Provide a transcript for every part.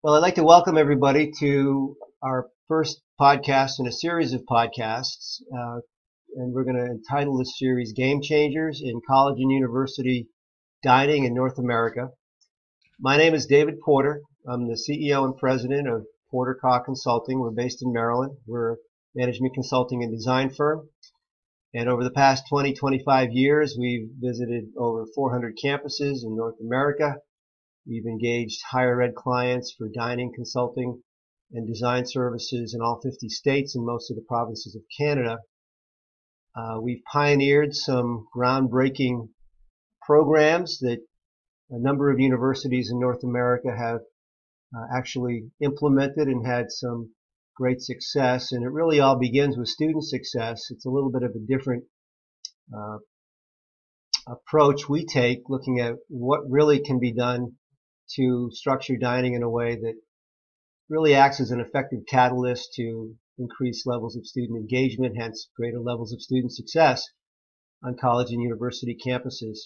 Well, I'd like to welcome everybody to our first podcast in a series of podcasts, and we're going to entitle this series Game Changers in College and University Dining in North America. My name is David Porter. I'm the CEO and president of Porter Caw Consulting. We're based in Maryland. We're a management consulting and design firm. And over the past 25 years, we've visited over 400 campuses in North America. We've engaged higher ed clients for dining, consulting, and design services in all 50 states and most of the provinces of Canada. We've pioneered some groundbreaking programs that a number of universities in North America have actually implemented and had some great success. And it really all begins with student success. It's a little bit of a different approach we take, looking at what really can be done to structure dining in a way that really acts as an effective catalyst to increase levels of student engagement, hence greater levels of student success on college and university campuses,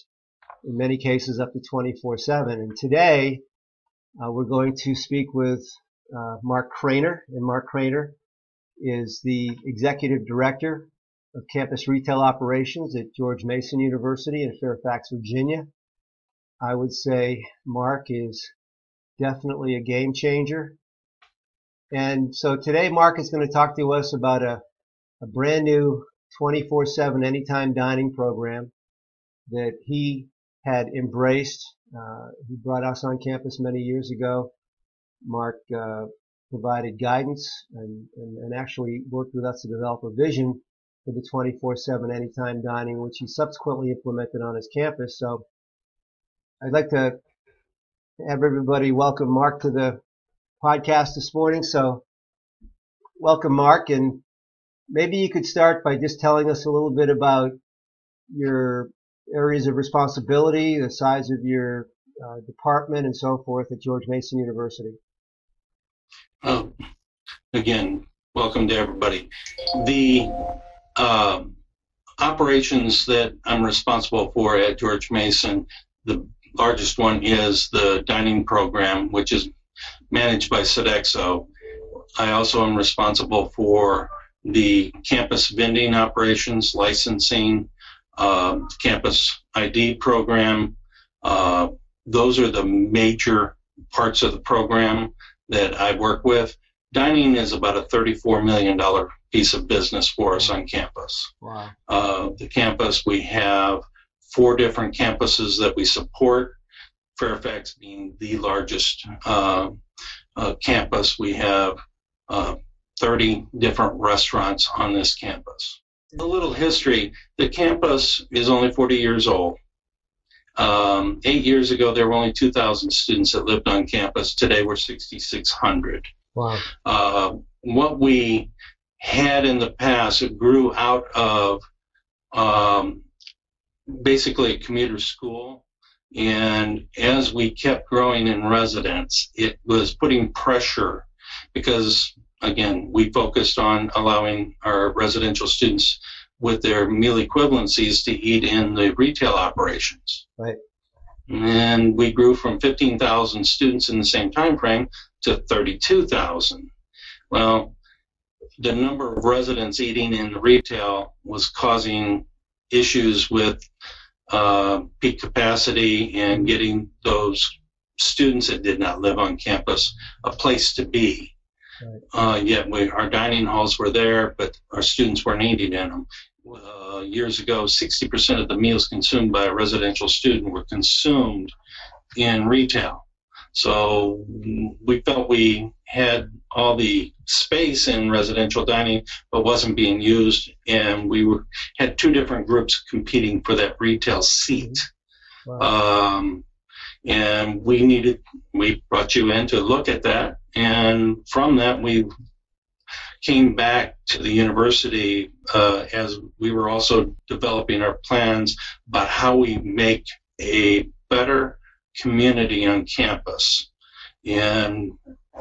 in many cases up to 24/7. And today, we're going to speak with Mark Craner, and Mark Craner is the Executive Director of Campus Retail Operations at George Mason University in Fairfax, Virginia. I would say Mark is definitely a game changer. And so today Mark is going to talk to us about a brand new 24/7 anytime dining program that he had embraced. He brought us on campus many years ago. Mark provided guidance and actually worked with us to develop a vision for the 24/7 anytime dining, which he subsequently implemented on his campus. So I'd like to have everybody welcome Mark to the podcast this morning. So welcome, Mark, and maybe you could start by just telling us a little bit about your areas of responsibility, the size of your department, and so forth at George Mason University. Again, welcome to everybody. The operations that I'm responsible for at George Mason, the largest one is the dining program, which is managed by Sodexo. I also am responsible for the campus vending operations, licensing, campus ID program. Those are the major parts of the program that I work with. Dining is about a $34 million piece of business for us on campus. Wow. The campus, we have 4 different campuses that we support, Fairfax being the largest campus. We have 30 different restaurants on this campus. A little history, the campus is only 40 years old. 8 years ago, there were only 2,000 students that lived on campus. Today, we're 6,600. Wow. What we had in the past, it grew out of basically a commuter school. And as we kept growing in residents, it was putting pressure because, again, we focused on allowing our residential students with their meal equivalencies to eat in the retail operations. Right. And we grew from 15,000 students in the same time frame to 32,000. Well, the number of residents eating in the retail was causing issues with peak capacity and getting those students that did not live on campus a place to be. Right. Yet our dining halls were there, but our students weren't eating in them. Years ago, 60% of the meals consumed by a residential student were consumed in retail. So we felt we had all the space in residential dining, but wasn't being used, and we had 2 different groups competing for that retail seat. Wow. And we brought you in to look at that, and from that we came back to the university as we were also developing our plans about how we make a better community on campus. And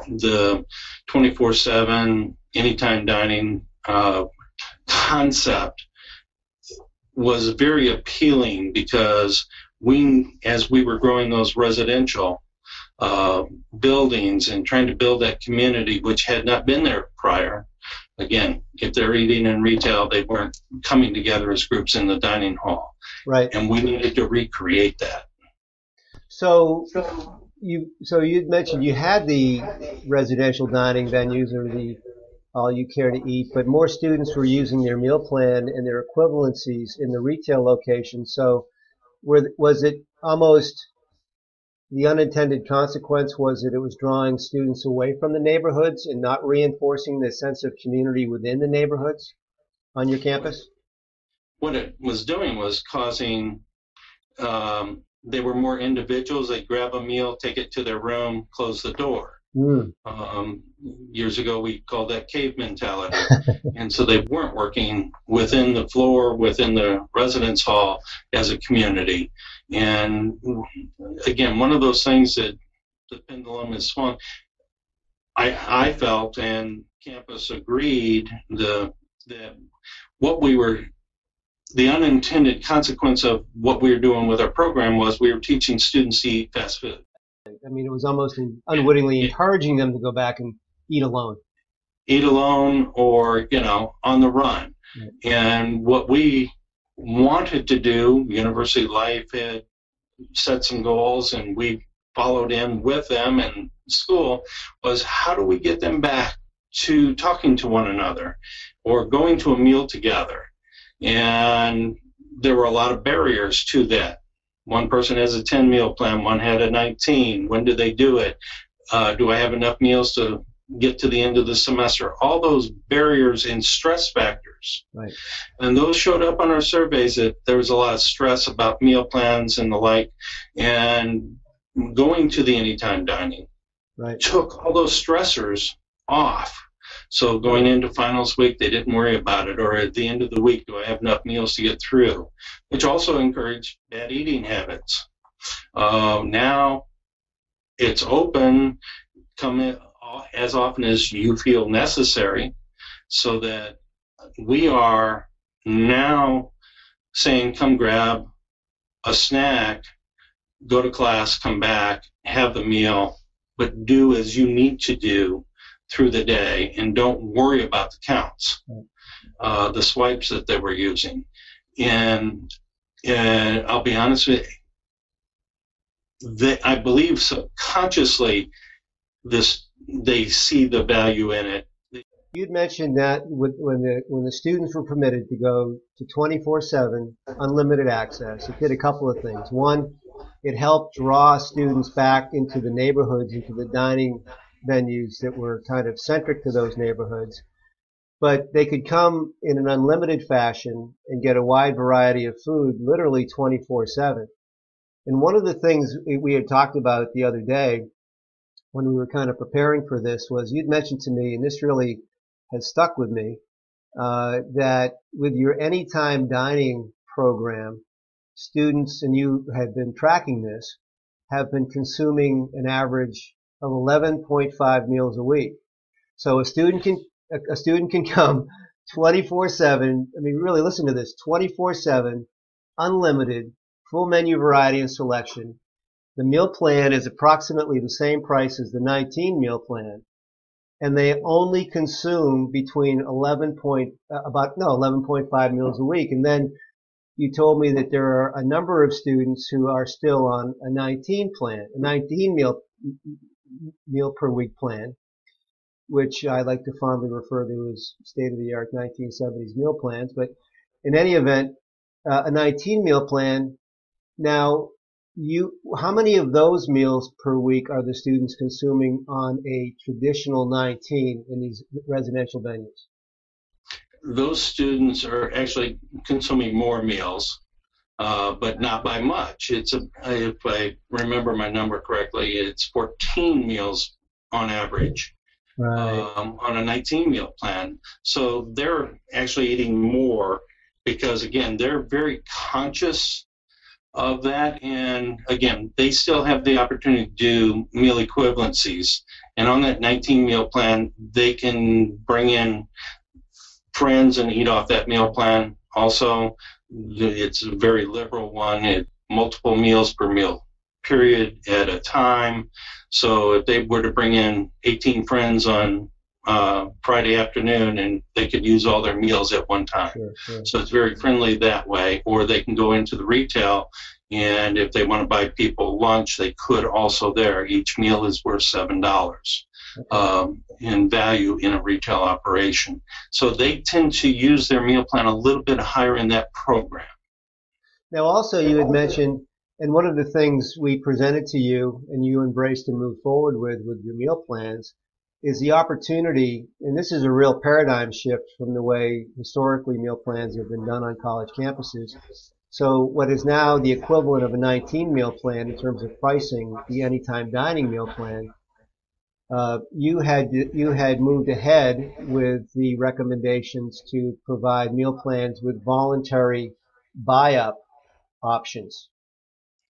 the 24/7 anytime dining concept was very appealing because as we were growing those residential, uh, buildings and trying to build that community, which had not been there prior. Again, if they're eating in retail, they weren't coming together as groups in the dining hall. Right. And we needed to recreate that. So you'd mentioned you had the residential dining venues or the all you care to eat, but more students were using their meal plan and their equivalencies in the retail location. So was it almost the unintended consequence was that it was drawing students away from the neighborhoods and not reinforcing the sense of community within the neighborhoods on your campus? What it was doing was causing, they were more individuals. They'd grab a meal, take it to their room, close the door. Years ago, we called that cave mentality. And so they weren't working within the floor, within the residence hall as a community. And again, one of those things that the pendulum is swung. I felt, and campus agreed, that what we were, the unintended consequence of what we were doing with our program was we were teaching students to eat fast food. I mean, it was almost unwittingly encouraging them to go back and eat alone. Eat alone or, on the run. Right. And what we wanted to do, University Life had set some goals and we followed in with them in school, was how do we get them back to talking to one another or going to a meal together? And there were a lot of barriers to that. One person has a 10 meal plan, one had a 19. When do they do it? Do I have enough meals to get to the end of the semester? All those barriers and stress factors. Right. And those showed up on our surveys that there was a lot of stress about meal plans and the like. And going to the anytime dining took all those stressors off. So going into finals week, they didn't worry about it. Or at the end of the week, do I have enough meals to get through? Which also encouraged bad eating habits. Now it's open, come in as often as you feel necessary, so that we are now saying, come grab a snack, go to class, come back, have the meal, but do as you need to do through the day and don't worry about the counts, the swipes that they were using. And I'll be honest with you, I believe subconsciously they see the value in it. You'd mentioned that when the students were permitted to go to 24/7 unlimited access, it did a couple of things. One, it helped draw students back into the neighborhoods, into the dining venues that were kind of centric to those neighborhoods. But they could come in an unlimited fashion and get a wide variety of food literally 24/7. And one of the things we had talked about the other day when we were kind of preparing for this was you'd mentioned to me, and this really has stuck with me, that with your anytime dining program, students, and you have been tracking this, have been consuming an average of 11.5 meals a week. So a student can come 24/7. I mean, really listen to this: 24/7, unlimited, full menu variety and selection. The meal plan is approximately the same price as the 19 meal plan, and they only consume between 11.5 meals a week. And then you told me that there are a number of students who are still on a 19 plan, a 19 meal per week plan, which I like to fondly refer to as state-of-the-art 1970s meal plans. But in any event, a 19 meal plan. Now, how many of those meals per week are the students consuming on a traditional 19 in these residential venues? Those students are actually consuming more meals, but not by much. If I remember my number correctly, it's 14 meals on average. Right. On a 19 meal plan. So they're actually eating more because, again, they're very conscious of that. And, again, they still have the opportunity to do meal equivalencies. And on that 19 meal plan, they can bring in friends and eat off that meal plan. Also, it's a very liberal one, multiple meals per meal period at a time. So if they were to bring in 18 friends on Friday afternoon, and they could use all their meals at one time. Sure. So it's very friendly that way. Or they can go into the retail, and if they want to buy people lunch, they could also there. Each meal is worth $7 in value in a retail operation. So they tend to use their meal plan a little bit higher in that program. Now, also, you had mentioned, and one of the things we presented to you and you embraced and moved forward with your meal plans is the opportunity, and this is a real paradigm shift from the way historically meal plans have been done on college campuses. So what is now the equivalent of a 19 meal plan in terms of pricing, the anytime dining meal plan, you had moved ahead with the recommendations to provide meal plans with voluntary buy-up options.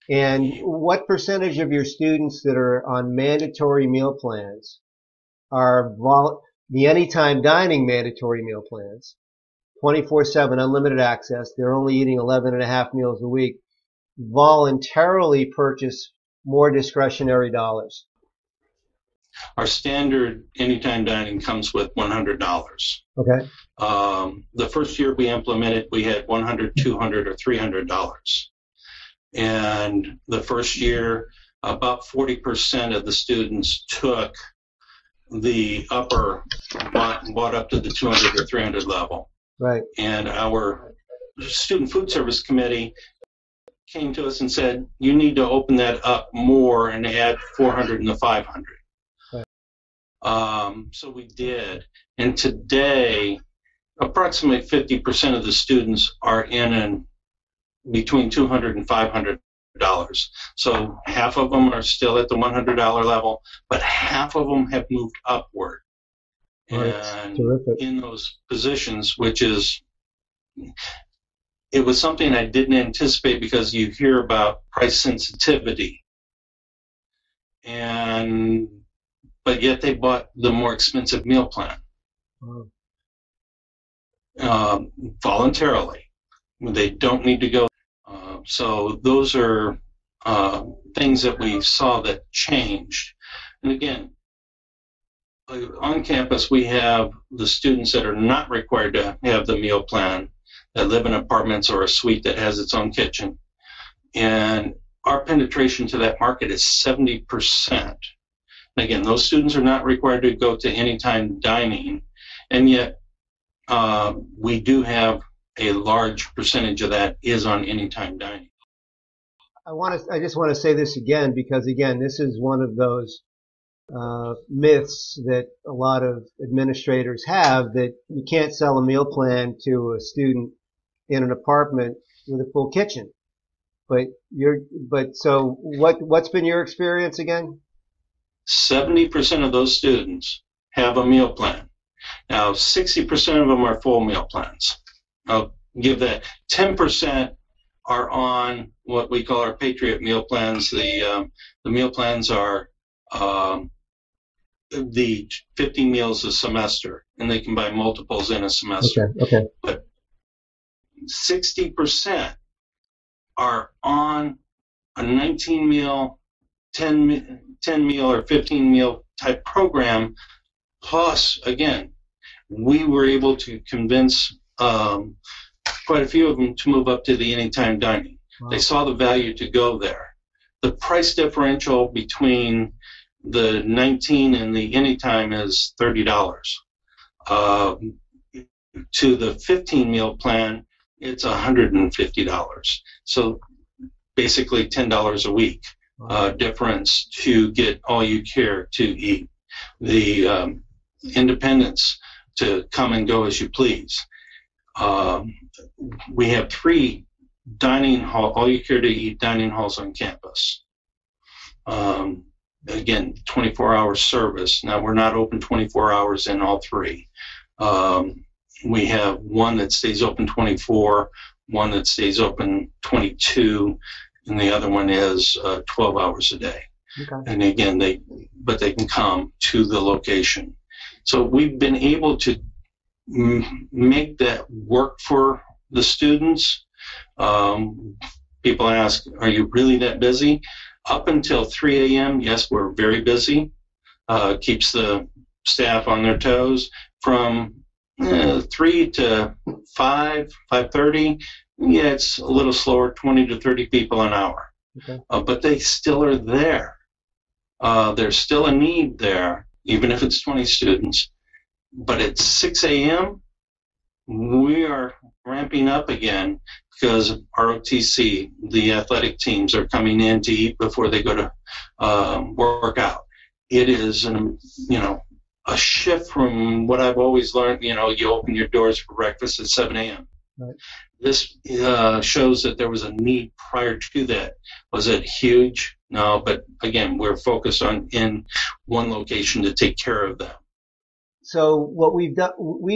And what percentage of your students that are on mandatory meal plans are the anytime dining mandatory meal plans, 24/7 unlimited access, they're only eating 11 and a half meals a week, voluntarily purchase more discretionary dollars? Our standard anytime dining comes with $100. Okay. The first year we implemented, we had $100, $200, or $300. And the first year, about 40% of the students took the upper, bought up to the 200 or 300 level. Right. And our student food service committee came to us and said, you need to open that up more and add 400 and the 500. So we did. And today, approximately 50% of the students are in between $200 and $500. So half of them are still at the $100 level, but half of them have moved upward. And terrific. In those positions, which is, it was something I didn't anticipate because you hear about price sensitivity. But yet they bought the more expensive meal plan voluntarily. They don't need to go. So those are things that we saw that changed. And again, on campus, we have the students that are not required to have the meal plan, that live in apartments or a suite that has its own kitchen. And our penetration to that market is 70%. Again, those students are not required to go to anytime dining, and yet we do have a large percentage of that is on anytime dining. I just want to say this again because, again, this is one of those myths that a lot of administrators have, that you can't sell a meal plan to a student in an apartment with a full kitchen. So what's been your experience again? 70% of those students have a meal plan. Now, 60% of them are full meal plans. I'll give that. 10% are on what we call our Patriot meal plans. The meal plans are the 50 meals a semester, and they can buy multiples in a semester. Okay. But 60% are on a 19 meal, 10 meal, or 15 meal type program. Plus, again, we were able to convince quite a few of them to move up to the anytime dining. Wow. They saw the value to go there. The price differential between the 19 and the anytime is $30. To the 15 meal plan, it's $150. So basically $10 a week difference to get all you care to eat. The independence to come and go as you please. We have 3 dining hall, all you care to eat dining halls on campus. Again, 24-hour service. Now, we're not open 24 hours in all 3. We have one that stays open 24, one that stays open 22, and the other one is 12 hours a day. Okay. And again, they can come to the location. So we've been able to make that work for the students. People ask, are you really that busy? Up until 3 a.m., yes, we're very busy. Keeps the staff on their toes. From 3 to 5, 5:30, yeah, it's a little slower, 20 to 30 people an hour. Okay. But they still are there. There's still a need there, even if it's 20 students. But at 6 a.m., we are ramping up again because ROTC, the athletic teams, are coming in to eat before they go to work out. It is, a shift from what I've always learned. You open your doors for breakfast at 7 a.m. Right. This shows that there was a need prior to that. Was it huge? No, but again, we're focused on in one location to take care of them. So what we've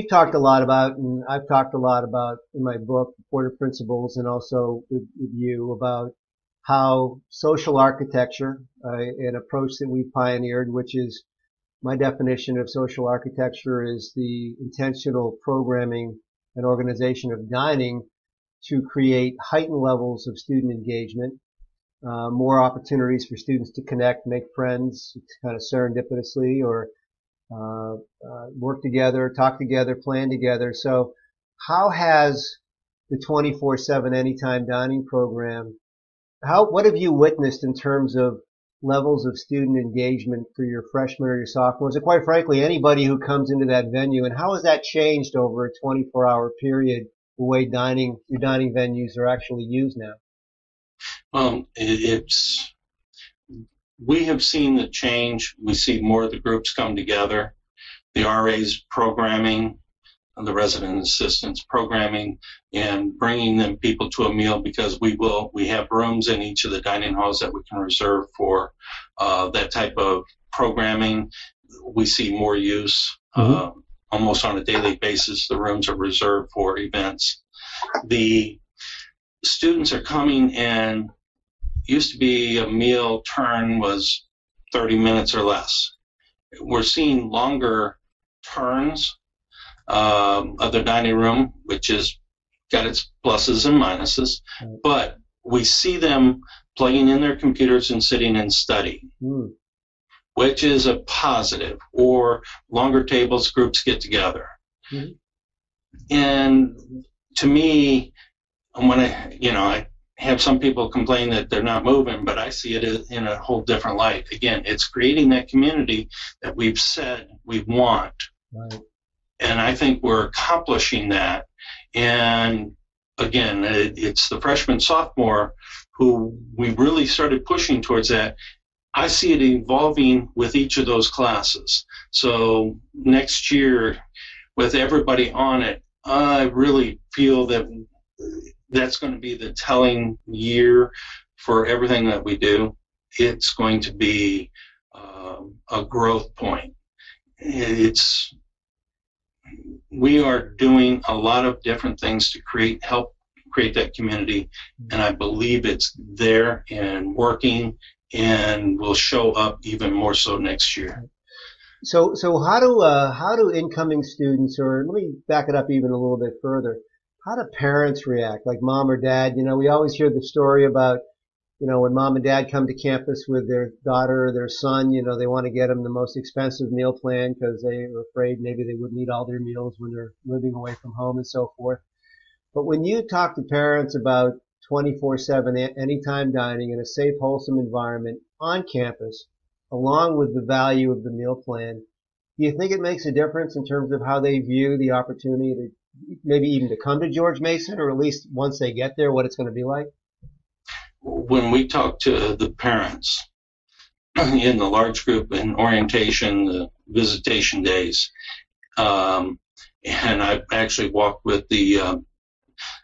talked a lot about, and I've talked a lot about in my book, Porter Principles, and also with you about how social architecture, an approach that we pioneered, which is my definition of social architecture is the intentional programming and organization of dining to create heightened levels of student engagement, more opportunities for students to connect, make friends, kind of serendipitously, or work together, talk together, plan together. So how has the 24/7 Anytime Dining program, what have you witnessed in terms of levels of student engagement for your freshmen or your sophomores, and quite frankly, anybody who comes into that venue, and how has that changed over a 24-hour period, the way your dining venues are actually used now? We have seen the change. We see more of the groups come together. The RAs programming, the resident assistants programming, and bringing them people to a meal because we have rooms in each of the dining halls that we can reserve for that type of programming. We see more use almost on a daily basis. The rooms are reserved for events. The students are coming, and used to be a meal turn was 30 minutes or less. We're seeing longer turns of the dining room, which has got its pluses and minuses, but we see them plugging in their computers and sitting and studying, which is a positive, or longer tables, groups get together. And to me, when I have some people complain that they're not moving, but I see it in a whole different light. Again, it's creating that community that we've said we want. Right. And I think we're accomplishing that. And again, it's the freshman, sophomore who we really started pushing towards that. I see it evolving with each of those classes. So next year, with everybody on it, I really feel that that's going to be the telling year for everything that we do. It's going to be a growth point. We are doing a lot of different things to help create that community, and I believe it's there and working, and will show up even more so next year. So how do incoming students, or let me back it up even a little bit further, how do parents react, like mom or dad? We always hear the story about, when mom and dad come to campus with their daughter or their son, they want to get them the most expensive meal plan because they are afraid maybe they wouldn't eat all their meals when they're living away from home and so forth. But when you talk to parents about 24/7 anytime dining in a safe, wholesome environment on campus, along with the value of the meal plan, do you think it makes a difference in terms of how they view the opportunity to maybe even to come to George Mason, or at least once they get there, what it's going to be like? When we talk to the parents in the large group in orientation, the visitation days, and I've actually walked with the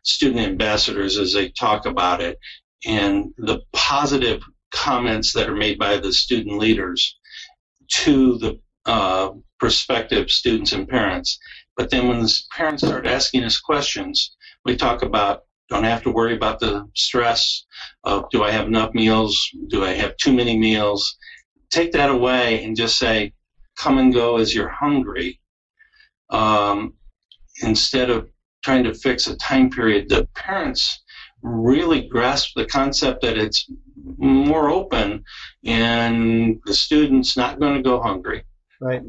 student ambassadors as they talk about it, and the positive comments that are made by the student leaders to the prospective students and parents. But then when the parents start asking us questions, we talk about, don't have to worry about the stress of, do I have enough meals? Do I have too many meals? Take that away and just say, come and go as you're hungry. Instead of trying to fix a time period, the parents really grasp the concept that it's more open, and the student's not going to go hungry. Right.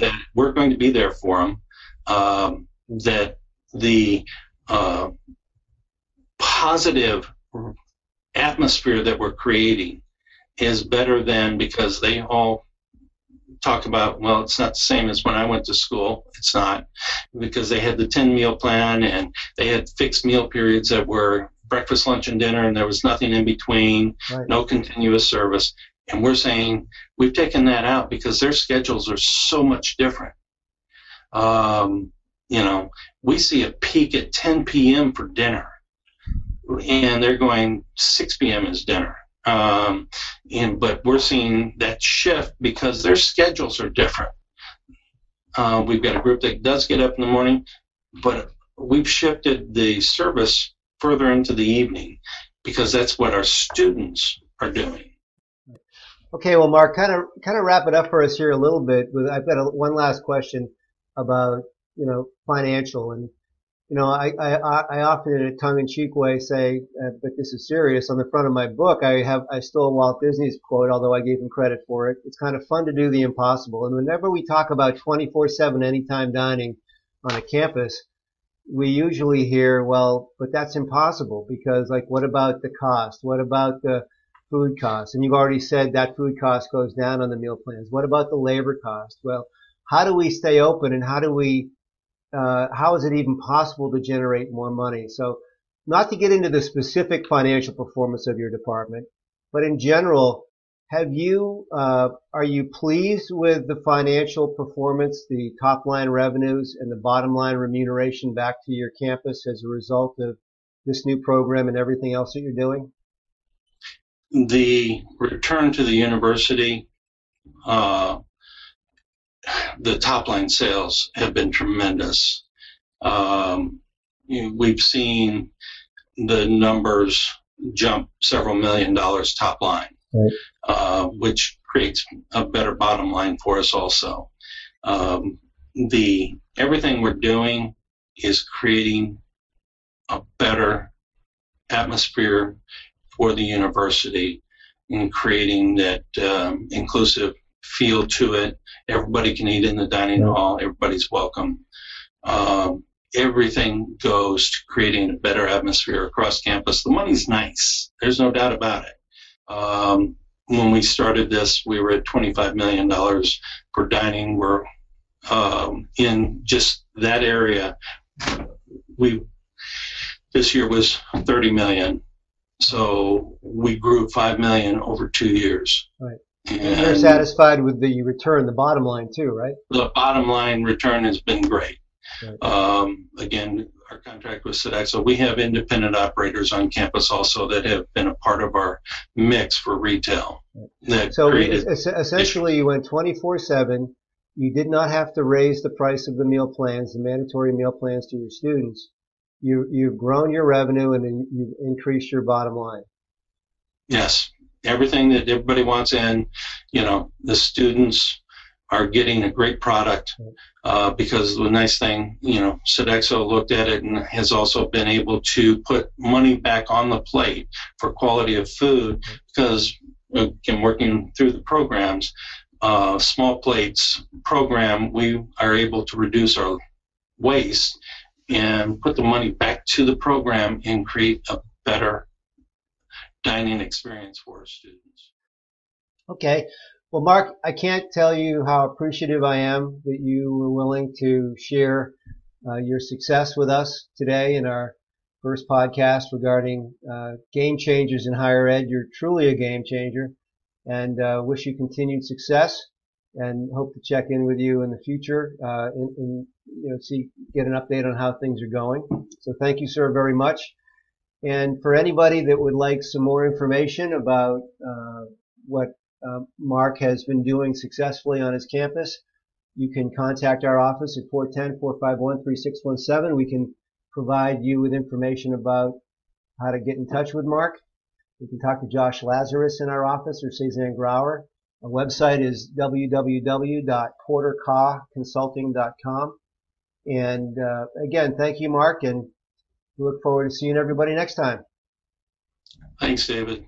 That we're going to be there for them. That the positive atmosphere that we're creating is better than, because they all talk about, well, it's not the same as when I went to school. It's not, because they had the 10 meal plan and they had fixed meal periods that were breakfast, lunch, and dinner, and there was nothing in between, right. No continuous service. And we're saying we've taken that out because their schedules are so much different. We see a peak at 10 p.m. for dinner, and they're going 6 p.m. is dinner. But we're seeing that shift because their schedules are different. We've got a group that does get up in the morning, but we've shifted the service further into the evening because that's what our students are doing. Okay, well, Mark, kind of wrap it up for us here a little bit. I've got one last question about financial, and I often in a tongue-in-cheek way say, but this is serious. On the front of my book, I stole Walt Disney's quote, although I gave him credit for it. It's kind of fun to do the impossible. And whenever we talk about 24/7 anytime dining on a campus, we usually hear, well, but that's impossible because, like, what about the cost? What about the food costs? And you've already said that food cost goes down on the meal plans. What about the labor cost? Well, how do we stay open, and how is it even possible to generate more money? So, not to get into the specific financial performance of your department, but in general, are you pleased with the financial performance, the top line revenues and the bottom line remuneration back to your campus as a result of this new program and everything else that you're doing? The return to the university, the top line sales have been tremendous. We've seen the numbers jump several $1 million top line, right. Which creates a better bottom line for us also. Everything we're doing is creating a better atmosphere for the university and creating that inclusive feel to it. Everybody can eat in the dining hall. Everybody's welcome. Everything goes to creating a better atmosphere across campus. The money's nice. There's no doubt about it. When we started this, we were at $25 million for dining. We're in just that area. This year was $30 million. So we grew $5 million over 2 years. Right. And you're satisfied with the return, the bottom line too, right? The bottom line return has been great. Right. Again, our contract with Sodexo, we have independent operators on campus also that have been a part of our mix for retail. Right. So essentially you went 24/7. You did not have to raise the price of the meal plans, the mandatory meal plans to your students. You've grown your revenue and you've increased your bottom line. Yes. Everything that everybody wants in, the students are getting a great product because the nice thing, Sodexo looked at it and has also been able to put money back on the plate for quality of food because, again, working through the programs, small plates program, we are able to reduce our waste and put the money back to the program and create a better dining experience for our students. Okay. Well, Mark, I can't tell you how appreciative I am that you were willing to share your success with us today in our first podcast regarding game changers in higher ed. You're truly a game changer, and wish you continued success and hope to check in with you in the future and get an update on how things are going. So thank you, sir, very much. And for anybody that would like some more information about what Mark has been doing successfully on his campus, you can contact our office at 410-451-3617. We can provide you with information about how to get in touch with Mark. You can talk to Josh Lazarus in our office or Cezanne Grauer. Our website is www.portercawconsulting.com. And again, thank you, Mark, and we look forward to seeing everybody next time. Thanks, David.